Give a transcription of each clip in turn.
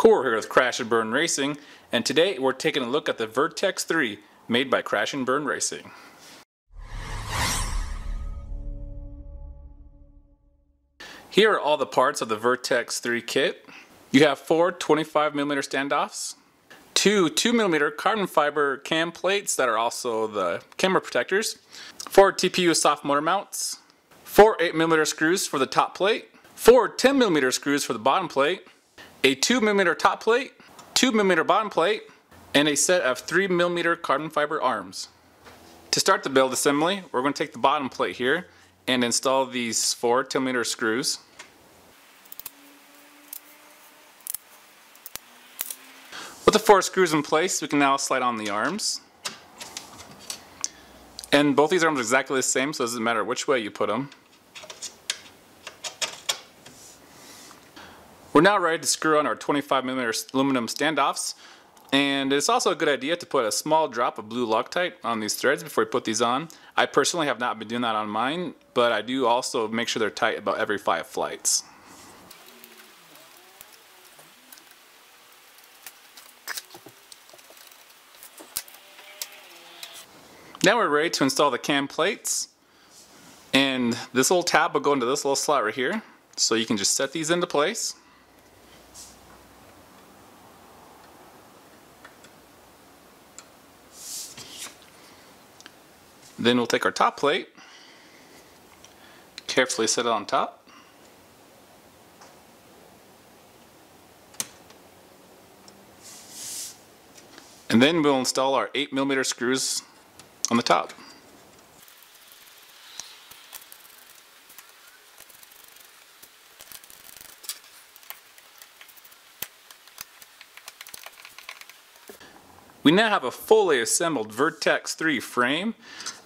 Cool, we're here with Crash and Burn Racing, and today we're taking a look at the Vertex3 made by Crash and Burn Racing. Here are all the parts of the Vertex3 kit. You have 4 25mm standoffs, 2 2mm carbon fiber cam plates that are also the camera protectors, 4 TPU soft motor mounts, 4 8mm screws for the top plate, 4 10mm screws for the bottom plate, a 2mm top plate, 2mm bottom plate, and a set of 3mm carbon fiber arms. To start the build assembly, we're going to take the bottom plate here and install these 4 10mm screws. With the 4 screws in place, we can now slide on the arms. And both these arms are exactly the same, so it doesn't matter which way you put them. We're now ready to screw on our 25mm aluminum standoffs, and it's also a good idea to put a small drop of blue Loctite on these threads before you put these on. I personally have not been doing that on mine, but I do also make sure they're tight about every 5 flights. Now we're ready to install the cam plates, and this little tab will go into this little slot right here, so you can just set these into place. Then we'll take our top plate, carefully set it on top. And then we'll install our 8mm screws on the top. We now have a fully assembled Vertex3 frame,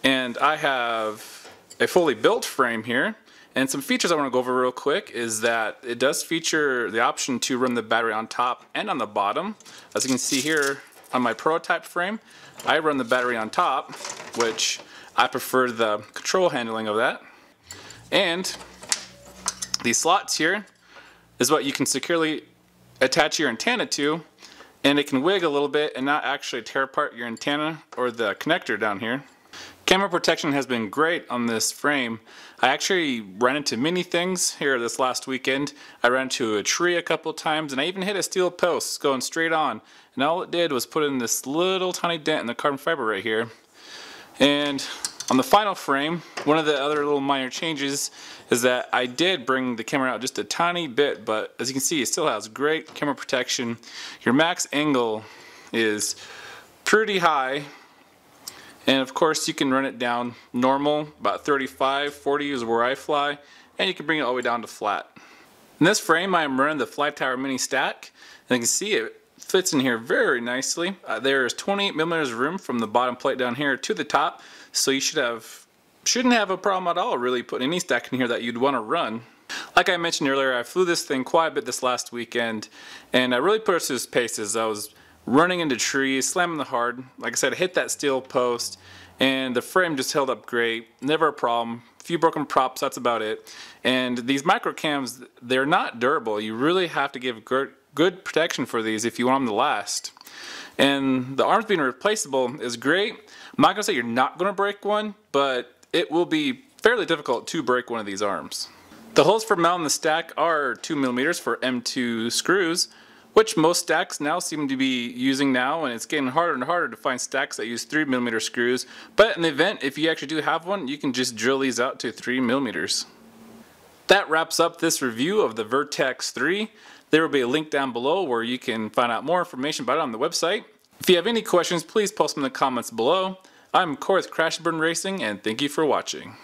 and I have a fully built frame here. And some features I want to go over real quick is that it does feature the option to run the battery on top and on the bottom. As you can see here on my prototype frame, I run the battery on top, which I prefer the control handling of that. And these slots here is what you can securely attach your antenna to, and it can wiggle a little bit and not actually tear apart your antenna or the connector down here. Camera protection has been great on this frame. I actually ran into many things here this last weekend. I ran into a tree a couple times, and I even hit a steel post going straight on. And all it did was put in this little tiny dent in the carbon fiber right here. And on the final frame, one of the other little minor changes is that I did bring the camera out just a tiny bit, but as you can see, it still has great camera protection. Your max angle is pretty high, and of course you can run it down normal, about 35, 40 is where I fly, and you can bring it all the way down to flat. In this frame, I am running the Fly Tower Mini Stack, and you can see it fits in here very nicely. There is 28mm room from the bottom plate down here to the top, so you shouldn't have a problem at all really putting any stack in here that you'd want to run. Like I mentioned earlier, I flew this thing quite a bit this last weekend, and I really put it through its paces. I was running into trees, slamming the hard. Like I said, I hit that steel post, and the frame just held up great. Never a problem. A few broken props, that's about it. And these micro cams, they're not durable. You really have to give good protection for these if you want them to last. And the arms being replaceable is great. I'm not going to say you're not going to break one, but it will be fairly difficult to break one of these arms. The holes for mounting the stack are 2mm for M2 screws, which most stacks now seem to be using now, and it's getting harder and harder to find stacks that use 3mm screws. But in the event, if you actually do have one, you can just drill these out to 3mm. That wraps up this review of the Vertex3. There will be a link down below where you can find out more information about it on the website. If you have any questions, please post them in the comments below. I'm Corey with Crash and Burn Racing, and thank you for watching.